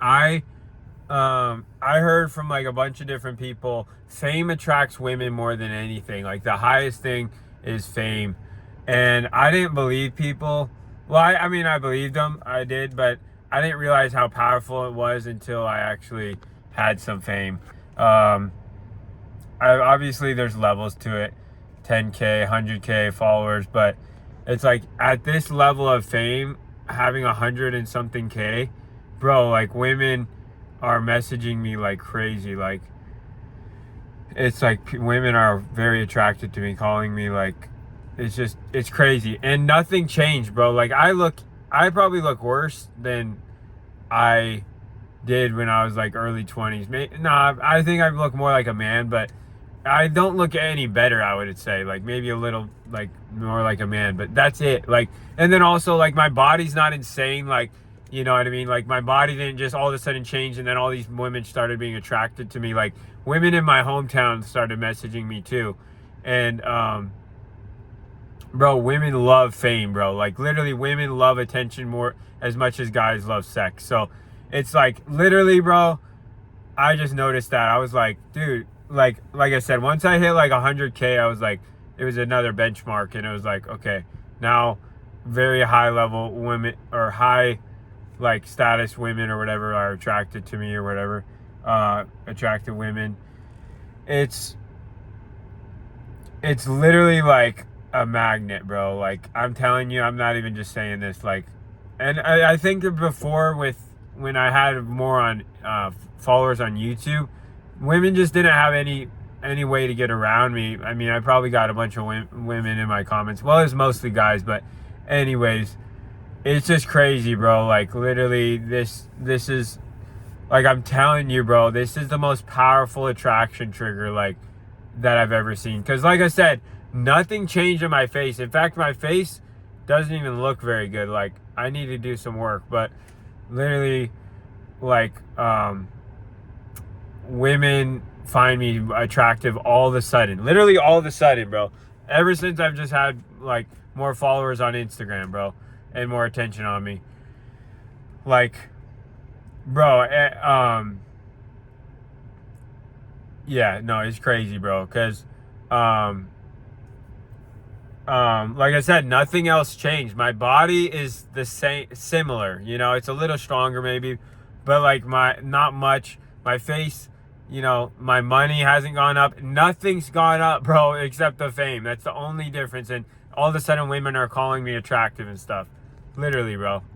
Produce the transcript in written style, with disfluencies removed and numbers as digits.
I heard from like a bunch of different people, fame attracts women more than anything. Like the highest thing is fame. And I didn't believe people. Well, I mean, I believed them. I did, but I didn't realize how powerful it was until I actually had some fame. Um, obviously there's levels to it, 10K, 100K followers, but it's like at this level of fame, having 100 and something K, bro, like women are messaging me like crazy. Like it's like women are very attracted to me, calling me like, it's crazy. And nothing changed, bro. Like I probably look worse than I did when I was like early 20s. Nah, I think I look more like a man, but I don't look any better, I would say. Like maybe a little like more like a man, but that's it. Like, and then also like my body's not insane. Like, you know what I mean? Like my body didn't just all of a sudden change and then all these women started being attracted to me. Like women in my hometown started messaging me too. And bro, women love fame, bro. Like literally women love attention more as much as guys love sex. So it's like literally, bro, I just noticed that. I was like, dude, like I said, once I hit like 100K, I was like, it was another benchmark, and it was like, okay, now very high level women or high like status women or whatever are attracted to me or whatever, attractive women. It's it's literally like a magnet, bro. Like I'm telling you, I'm not even just saying this. Like, and I think that before with when I had more on followers on YouTube, women just didn't have any way to get around me. I mean, I probably got a bunch of women in my comments. Well, it's mostly guys, but anyways, it's just crazy, bro. Like literally, this is like I'm telling you, bro. This is the most powerful attraction trigger like that I've ever seen. Because like I said, nothing changed in my face. In fact, my face doesn't even look very good. Like I need to do some work, but literally, like women find me attractive all of a sudden. Literally all of a sudden, bro. Ever since I've just had like more followers on Instagram, bro, and more attention on me. Like, bro, yeah, no, it's crazy, bro. Cause, um, like I said, nothing else changed. My body is the same, similar. You know, it's a little stronger maybe, but like my not much. My face, you know, my money hasn't gone up. Nothing's gone up, bro, except the fame. That's the only difference. And all of a sudden, women are calling me attractive and stuff. Literally, bro.